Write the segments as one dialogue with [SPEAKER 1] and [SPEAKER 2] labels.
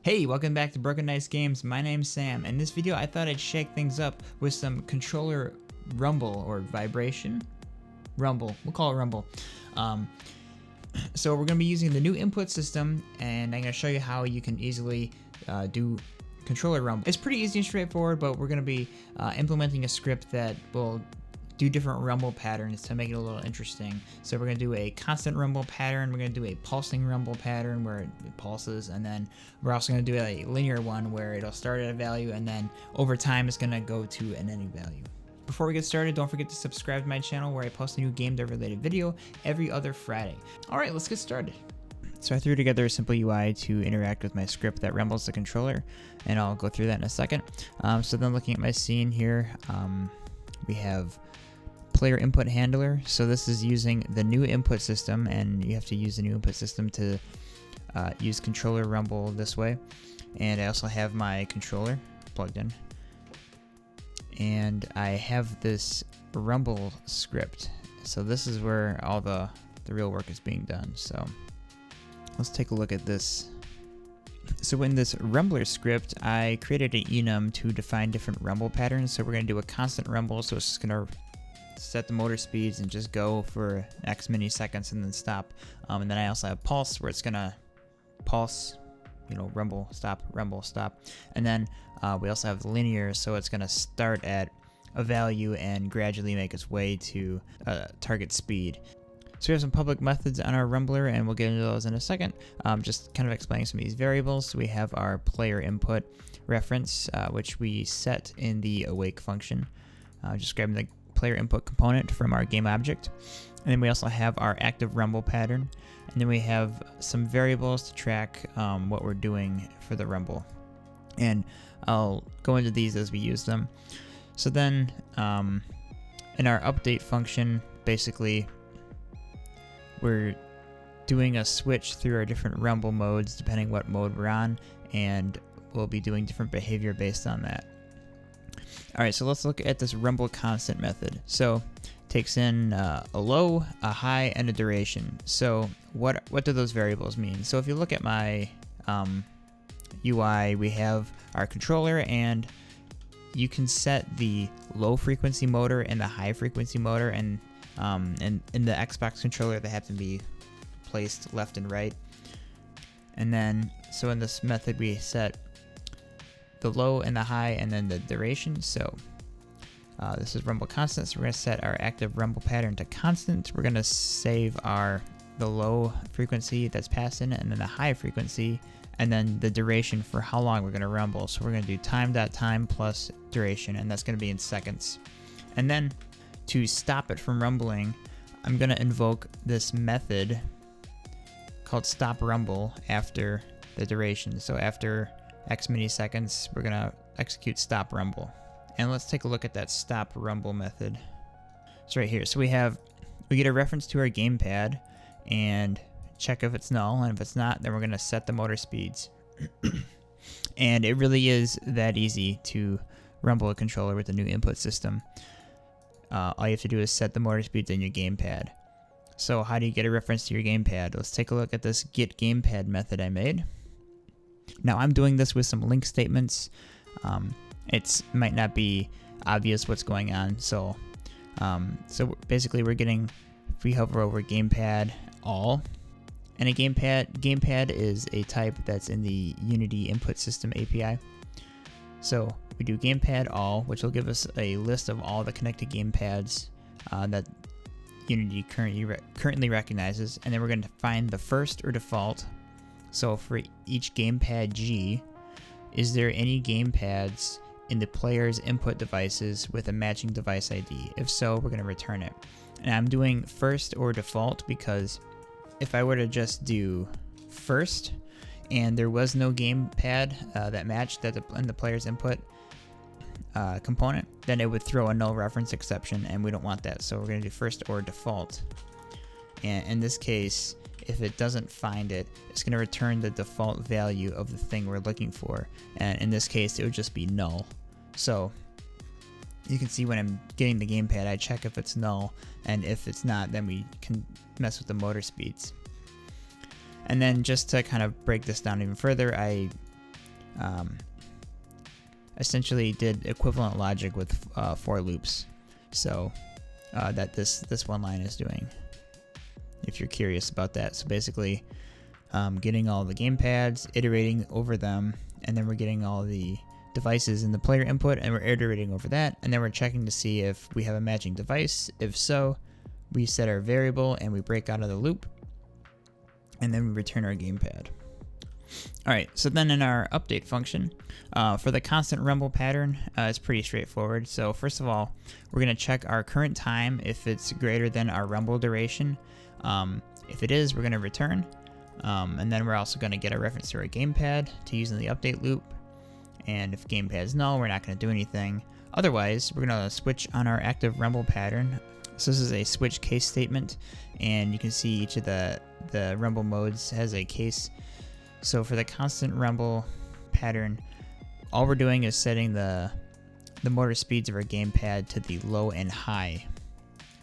[SPEAKER 1] Hey, welcome back to Broken Dice Games. My name's Sam. In this video, I thought I'd shake things up with some controller rumble or vibration. Rumble. We'll call it rumble. So we're going to be using the new input system, and I'm going to show you how you can easily do controller rumble. It's pretty easy and straightforward, but we're going to be implementing a script that will do different rumble patterns to make it a little interesting. So we're going to do a constant rumble pattern, we're going to do a pulsing rumble pattern where it pulses, and then we're also going to do a linear one where it'll start at a value and then over time it's going to go to an ending value. Before we get started, don't forget to subscribe to my channel where I post a new game dev related video every other Friday. Alright, let's get started. So I threw together a simple UI to interact with my script that rumbles the controller, and I'll go through that in a second. So then looking at my scene here, we have player input handler. So this is using the new input system, and you have to use the new input system to use controller rumble this way. And I also have my controller plugged in, and I have this rumble script. So this is where all the real work is being done. So let's take a look at this. So in this rumbler script, I created an enum to define different rumble patterns. So we're going to do a constant rumble, so it's just going to set the motor speeds and just go for X many seconds and then stop. And then I also have pulse, where it's gonna pulse, rumble, stop, rumble, stop. And then we also have linear, so it's gonna start at a value and gradually make its way to target speed. So we have some public methods on our rumbler, and we'll get into those in a second. Just kind of explaining some of these variables. So we have our player input reference, which we set in the awake function. Just grabbing the player input component from our game object, and then we also have our active rumble pattern, and then we have some variables to track what we're doing for the rumble, and I'll go into these as we use them. So then in our update function, basically we're doing a switch through our different rumble modes depending what mode we're on, and we'll be doing different behavior based on that. Alright, so let's look at this rumble constant method. So it takes in a low, a high, and a duration. So what do those variables mean? So if you look at my UI, we have our controller, and you can set the low frequency motor and the high frequency motor, and in the Xbox controller they have to be placed left and right. And then so in this method we set the low and the high and then the duration. So this is rumble constant, so we're going to set our active rumble pattern to constant. We're going to save the low frequency that's passed in, and then the high frequency, and then the duration for how long we're going to rumble. So we're going to do time.time plus duration, and that's going to be in seconds. And then to stop it from rumbling, I'm going to invoke this method called stop rumble after the duration. So after X many seconds, we're going to execute stop rumble. And let's take a look at that stop rumble method. It's right here. So we get a reference to our gamepad and check if it's null, and if it's not, then we're going to set the motor speeds. And it really is that easy to rumble a controller with the new input system. All you have to do is set the motor speeds in your gamepad. So how do you get a reference to your gamepad? Let's take a look at this get gamepad method I made. Now I'm doing this with some link statements. It might not be obvious what's going on. So basically we're getting, if we hover over gamepad all, and a gamepad is a type that's in the Unity input system API. So we do gamepad all, which will give us a list of all the connected gamepads that Unity currently recognizes, and then we're going to find the first or default. So for each gamepad G, is there any gamepads in the player's input devices with a matching device ID? If so, we're going to return it. And I'm doing first or default because if I were to just do first and there was no gamepad that matched in the player's input component, then it would throw a null reference exception, and we don't want that. So we're going to do first or default. And in this case, if it doesn't find it, it's going to return the default value of the thing we're looking for. And in this case, it would just be null. So you can see when I'm getting the gamepad, I check if it's null, and if it's not, then we can mess with the motor speeds. And then just to kind of break this down even further, I essentially did equivalent logic with for loops. So that this one line is doing, if you're curious about that. So basically, getting all the gamepads, iterating over them, and then we're getting all the devices in the player input, and we're iterating over that, and then we're checking to see if we have a matching device. If so, we set our variable and we break out of the loop, and then we return our gamepad. Alright, so then in our update function, for the constant rumble pattern, it's pretty straightforward. So first of all, we're going to check our current time if it's greater than our rumble duration. If it is, we're going to return. And then we're also going to get a reference to our gamepad to use in the update loop. And if gamepad is null, we're not going to do anything. Otherwise, we're going to switch on our active rumble pattern. So this is a switch case statement, and you can see each of the rumble modes has a case. So for the constant rumble pattern, all we're doing is setting the motor speeds of our gamepad to the low and high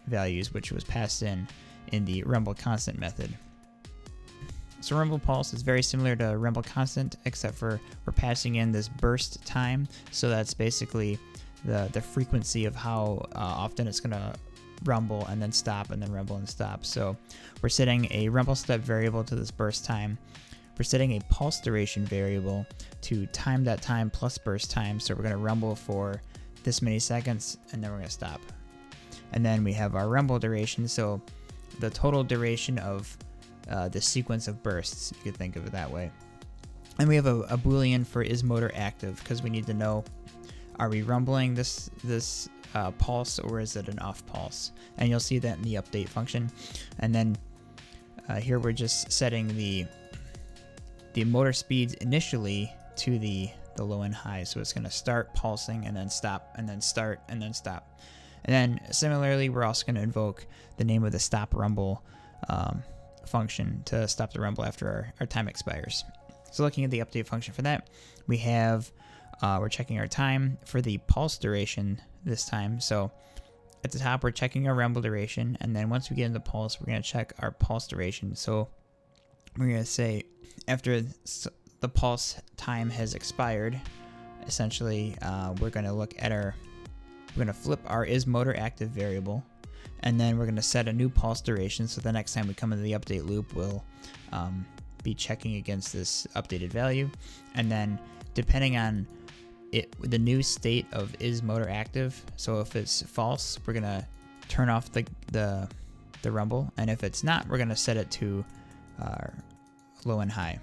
[SPEAKER 1] values, which was passed in the rumble constant method. So rumble pulse is very similar to rumble constant, except for we're passing in this burst time. So that's basically the frequency of how often it's going to rumble and then stop and then rumble and stop. So we're setting a rumble step variable to this burst time. We're setting a pulse duration variable to time that time plus burst time. So we're going to rumble for this many seconds, and then we're going to stop. And then we have our rumble duration. So the total duration of the sequence of bursts, you could think of it that way. And we have a boolean for is motor active, because we need to know, are we rumbling this pulse, or is it an off pulse? And you'll see that in the update function. And then here we're just setting the motor speeds initially to the low and high. So it's going to start pulsing and then stop, and then start and then stop. And then similarly, we're also going to invoke the name of the stop rumble function to stop the rumble after our time expires. So looking at the update function for that, we have we're checking our time for the pulse duration this time. So at the top, we're checking our rumble duration, and then once we get into pulse, we're going to check our pulse duration. So we're going to say after the pulse time has expired, essentially, we're going to look at we're going to flip our is motor active variable, and then we're going to set a new pulse duration. So the next time we come into the update loop, we'll be checking against this updated value. And then depending on the new state of is motor active, so if it's false, we're going to turn off the rumble. And if it's not, we're going to set it to low and high.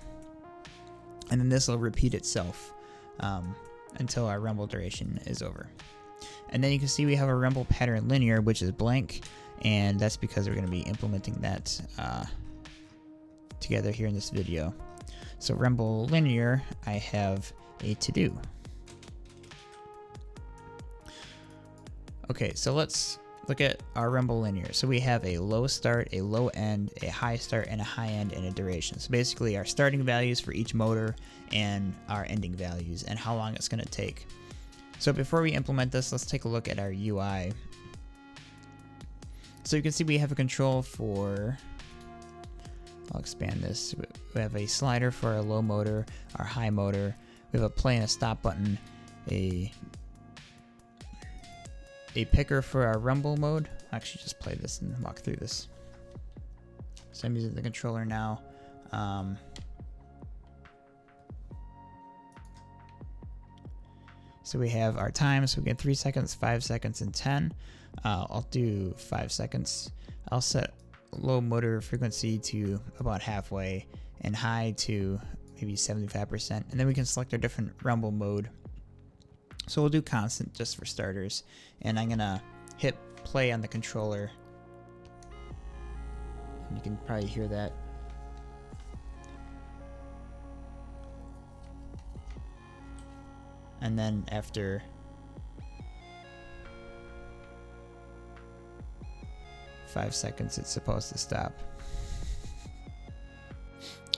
[SPEAKER 1] And then this will repeat itself until our rumble duration is over. And then you can see we have a rumble pattern linear, which is blank, and that's because we're going to be implementing that together here in this video. So rumble linear, I have a to do. Okay, so let's look at our rumble linear. So we have a low start, a low end, a high start, and a high end, and a duration. So basically our starting values for each motor and our ending values and how long it's going to take. So before we implement this, let's take a look at our UI. So you can see we have a control for, I'll expand this. We have a slider for our low motor, our high motor. We have a play and a stop button, a picker for our rumble mode. I'll actually just play this and walk through this. So I'm using the controller now. So we have our time, so we get 3 seconds, 5 seconds, and 10. I'll do 5 seconds. I'll set low motor frequency to about halfway and high to maybe 75%. And then we can select our different rumble mode. So we'll do constant just for starters. And I'm gonna hit play on the controller. And you can probably hear that. And then after 5 seconds, it's supposed to stop.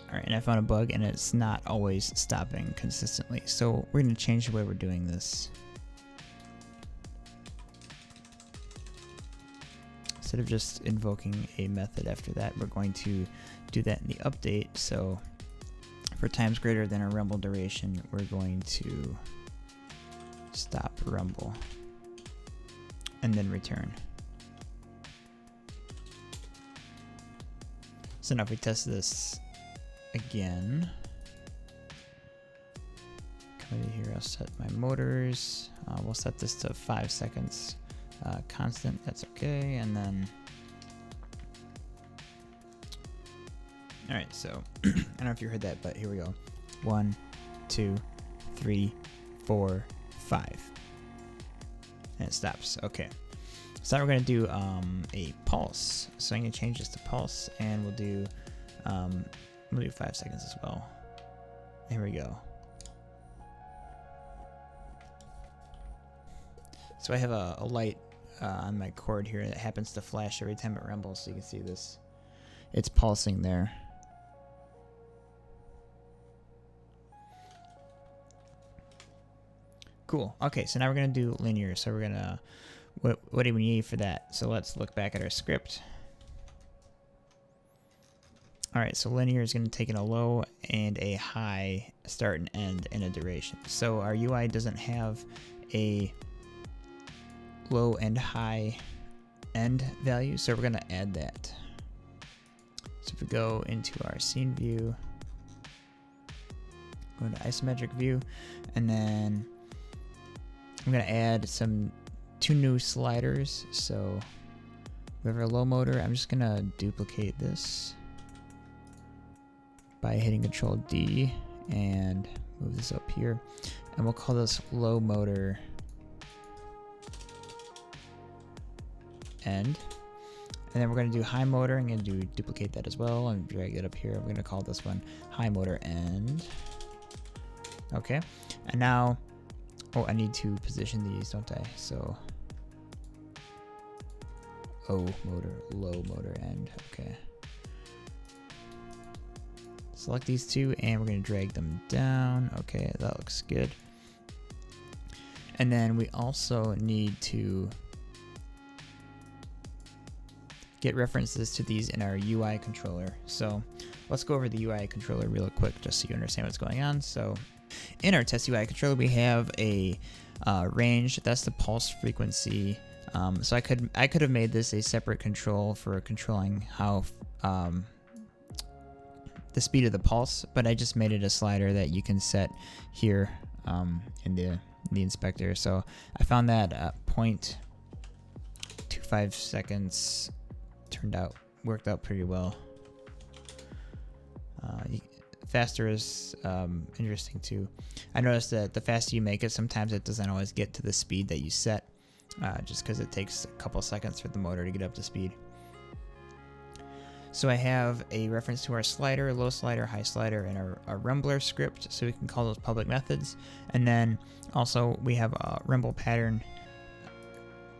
[SPEAKER 1] Alright, and I found a bug, and it's not always stopping consistently. So we're going to change the way we're doing this. Instead of just invoking a method after that, we're going to do that in the update. So For times greater than a rumble duration, we're going to stop rumble and then return. So now if we test this again, come over here, I'll set my motors. We'll set this to 5 seconds constant, that's okay. And then, all right, so I don't know if you heard that, but here we go. 1, 2, 3, 4, 5. And it stops, okay. So now we're gonna do a pulse. So I'm gonna change this to pulse, and we'll do 5 seconds as well. Here we go. So I have a light on my cord here that happens to flash every time it rumbles, so you can see this. It's pulsing there. Cool. Okay, so now we're gonna do linear. So we're gonna, what do we need for that? So let's look back at our script. All right, so linear is gonna take in a low and a high start and end in a duration. So our UI doesn't have a low and high end value, so we're gonna add that. So if we go into our scene view, go into isometric view, and then I'm gonna add two new sliders. So we have our low motor. I'm just gonna duplicate this by hitting Control D and move this up here, and we'll call this low motor end. And then we're going to do high motor. I'm going to duplicate that as well and drag it up here. I'm going to call this one high motor end. Okay, and now, oh, I need to position these, don't I? So O motor, low motor end. Okay, select these two, and we're going to drag them down. Okay, that looks good. And then we also need to get references to these in our UI controller. So let's go over the UI controller real quick just so you understand what's going on. So in our test UI controller, we have a range. That's the pulse frequency. So I could have made this a separate control for controlling how the speed of the pulse, but I just made it a slider that you can set here in the inspector. So I found that 0.25 seconds worked out pretty well. Faster is interesting too. I noticed that the faster you make it, sometimes it doesn't always get to the speed that you set, just because it takes a couple seconds for the motor to get up to speed. So I have a reference to our slider, low slider, high slider, and our rumbler script, so we can call those public methods. And then also we have a rumble pattern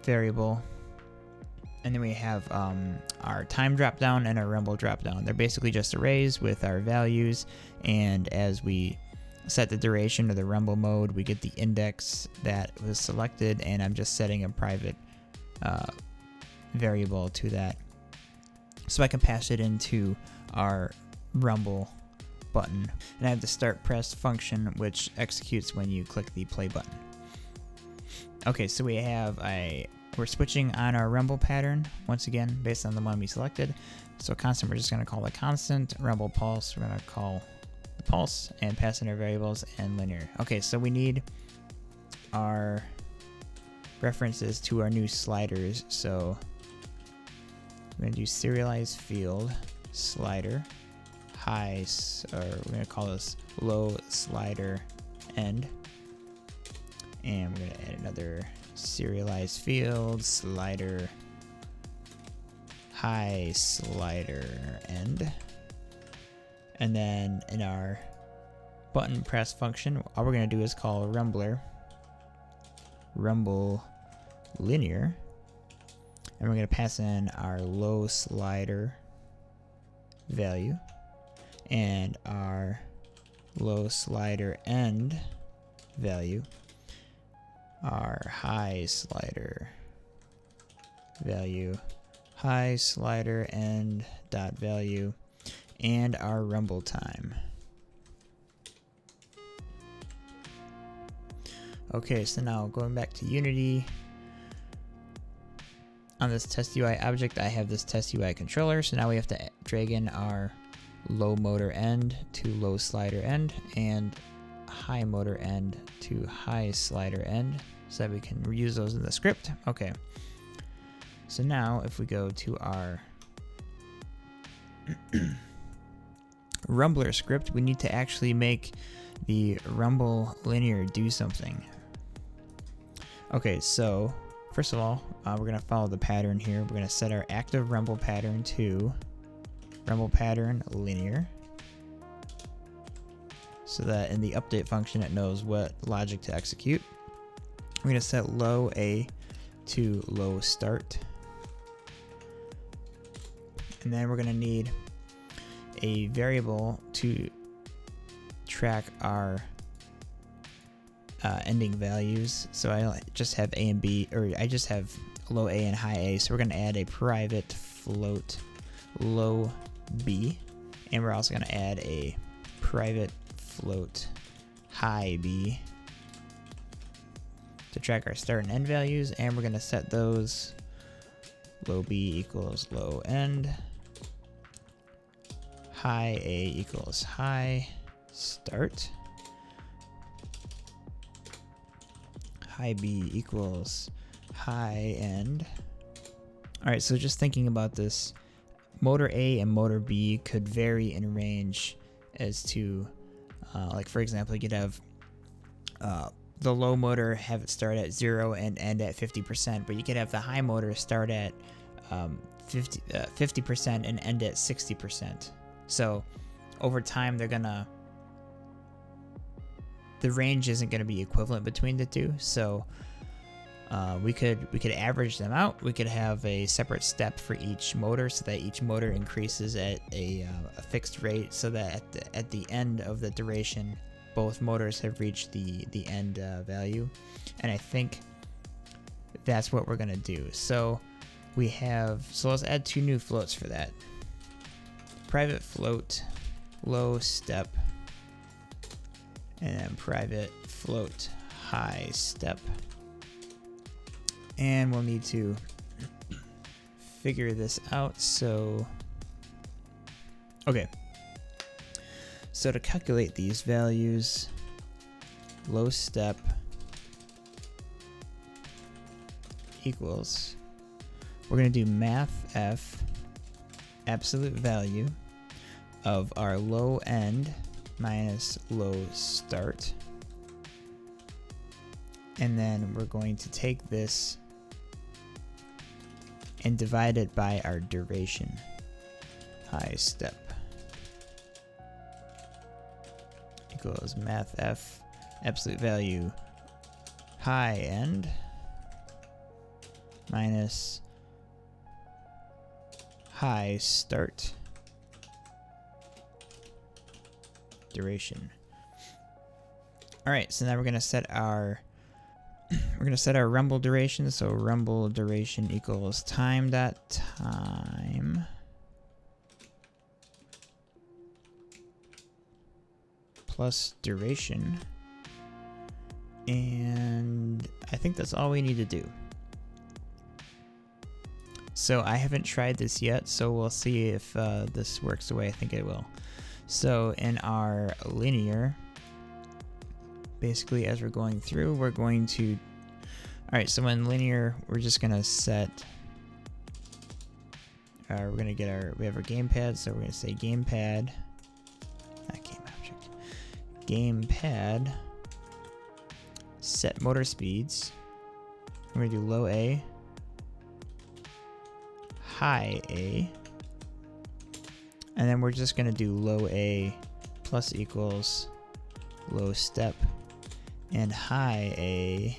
[SPEAKER 1] variable. And then we have our time drop down and our rumble drop down. They're basically just arrays with our values, and as we set the duration or the rumble mode, we get the index that was selected, and I'm just setting a private variable to that, so I can pass it into our rumble button. And I have the start press function, which executes when you click the play button. Okay, so we have we're switching on our rumble pattern, once again, based on the one we selected. So constant, we're just gonna call the constant. Rumble pulse, we're gonna call the pulse, and pass in our variables, and linear. Okay, so we need our references to our new sliders. So we're gonna do serialized field, slider, high, or we're gonna call this low slider end. And we're gonna add another serialized field, slider, high slider end. And then in our button press function, all we're going to do is call rumbler, rumble linear, and we're going to pass in our low slider value and our low slider end value, our high slider value, high slider end dot value, and our rumble time. Okay, so now going back to Unity, on this test UI object, I have this test UI controller. So now we have to drag in our low motor end to low slider end and high motor end to high slider end so that we can reuse those in the script. Okay. So now if we go to our Rumbler script, we need to actually make the rumble linear do something. Okay, so first of all, we're going to follow the pattern here. We're going to set our active rumble pattern to rumble pattern linear so that in the update function it knows what logic to execute. We're going to set low A to low start. And then we're going to need a variable to track our ending values. So I don't just have A and B, or I just have low A and high A. So we're going to add a private float low B, and we're also going to add a private float high B to track our start and end values, and we're going to set those low B equals low end, high A equals high start, high B equals high end. All right, so just thinking about this, motor A and motor B could vary in range as to, like for example, you could have the low motor have it start at 0 and end at 50%, but you could have the high motor start at 50% and end at 60%. So over time, the range isn't gonna be equivalent between the two. So we could average them out. We could have a separate step for each motor so that each motor increases at a fixed rate, so that at the end of the duration, both motors have reached the end value. And I think that's what we're gonna do. So let's add two new floats for that. Private float low step, and then private float high step. And we'll need to figure this out. So, okay. So to calculate these values, low step equals, we're going to do math f absolute value of our low end minus low start. And then we're going to take this and divide it by our duration, high step, equals math f absolute value high end minus high start duration. All right, so now we're gonna set our rumble duration. So rumble duration equals time plus duration, and I think that's all we need to do. So I haven't tried this yet, so we'll see if this works the way I think it will. So in our linear, basically as we're going through, we're going to, all right, so in linear, we're just gonna set, we're gonna get we have our gamepad, so we're gonna say gamepad, not game object, gamepad, set motor speeds. We're gonna do low A, high A, and then we're just gonna do low A plus equals low step, and high A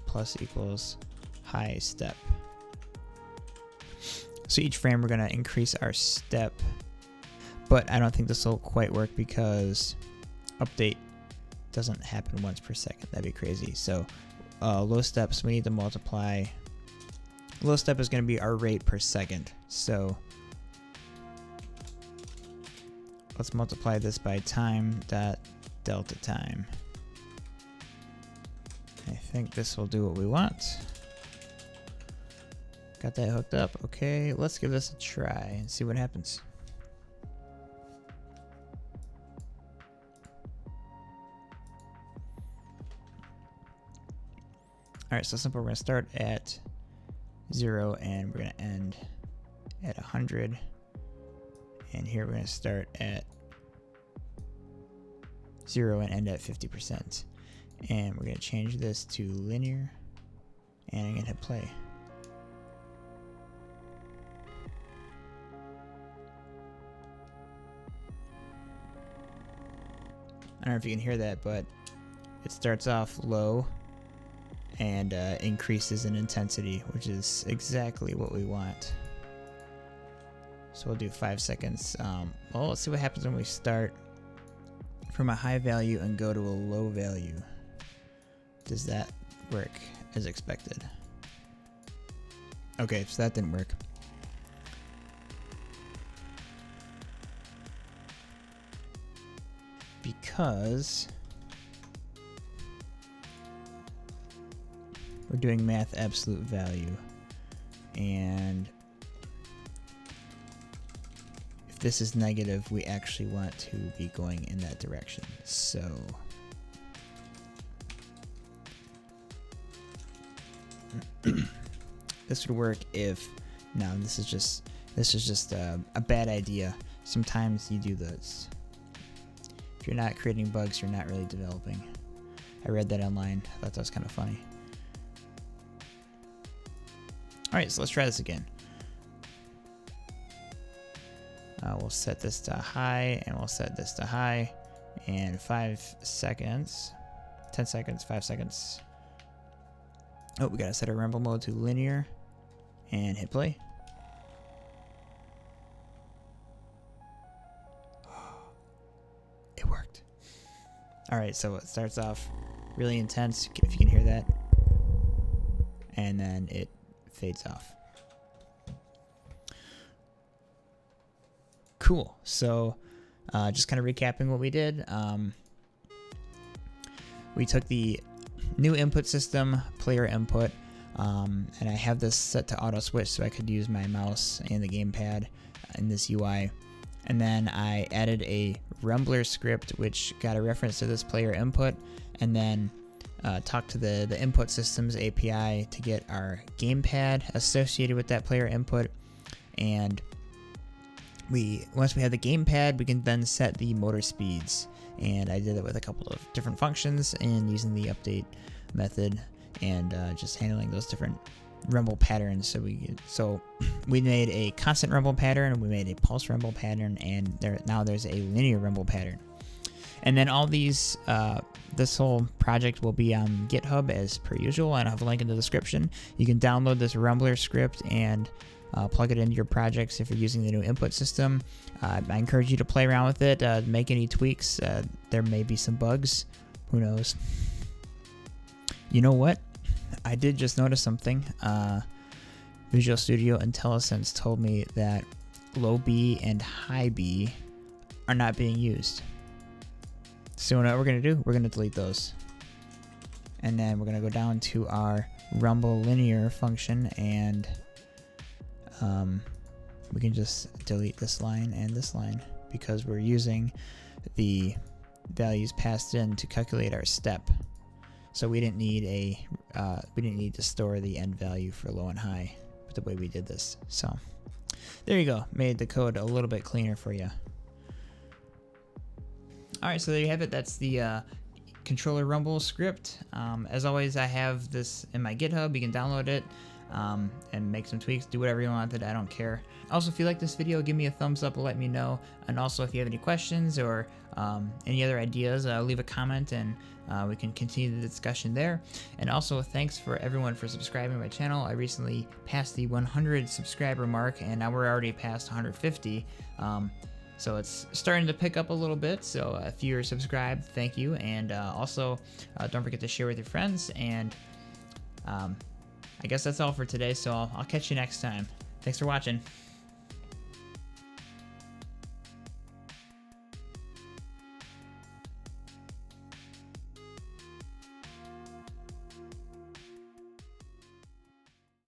[SPEAKER 1] plus equals high step. So each frame we're gonna increase our step, but I don't think this will quite work because update doesn't happen once per second. That'd be crazy. So low steps, we need to multiply. Low step is gonna be our rate per second. So let's multiply this by time dot delta time. I think this will do what we want. Got that hooked up. Okay, let's give this a try and see what happens. All right, so simple. We're gonna start at 0 and we're gonna end at 100. And here we're gonna start at 0 and end at 50%. And we're gonna change this to linear, and I'm gonna hit play. I don't know if you can hear that, but it starts off low and increases in intensity, which is exactly what we want. So we'll do 5 seconds. Well, let's see what happens when we start from a high value and go to a low value. Does that work as expected? Okay, so that didn't work. Because we're doing math absolute value, and if this is negative, we actually want to be going in that direction. So this would work if, no, this is just a bad idea. Sometimes you do this. If you're not creating bugs, you're not really developing. I read that online. I thought that was kind of funny. All right, so let's try this again. We'll set this to high, and we'll set this to high, and 5 seconds, 10 seconds, 5 seconds. Oh, we gotta set our rumble mode to linear, and hit play. It worked. All right, so it starts off really intense, if you can hear that, and then it fades off. Cool. So just kind of recapping what we did. We took the new input system, player input, and I have this set to auto switch so I could use my mouse and the gamepad in this UI. And then I added a Rumbler script which got a reference to this player input, and then talked to the input systems API to get our gamepad associated with that player input. And once we have the gamepad, we can then set the motor speeds. And I did it with a couple of different functions and using the update method and just handling those different rumble patterns. So we made a constant rumble pattern, we made a pulse rumble pattern, and now there's a linear rumble pattern. And then all these, this whole project will be on GitHub as per usual, and I'll have a link in the description. You can download this Rumbler script and plug it into your projects if you're using the new input system. I encourage you to play around with it, make any tweaks. There may be some bugs, who knows. You know what? I did just notice something. Visual Studio IntelliSense told me that low B and high B are not being used. So what we're going to do, we're going to delete those. And then we're going to go down to our rumble linear function, and we can just delete this line and this line because we're using the values passed in to calculate our step. So we didn't need to store the end value for low and high with the way we did this. So there you go, made the code a little bit cleaner for you. All right, so there you have it. That's the controller rumble script. As always, I have this in my GitHub. You can download it and make some tweaks, do whatever you want with it. I don't care. Also, if you like this video, give me a thumbs up and let me know. And also, if you have any questions or any other ideas, leave a comment and we can continue the discussion there. And also, thanks for everyone for subscribing to my channel. I recently passed the 100 subscriber mark, and now we're already past 150. So it's starting to pick up a little bit. So if you're subscribed, thank you. And also, don't forget to share with your friends. And I guess that's all for today. So I'll catch you next time. Thanks for watching.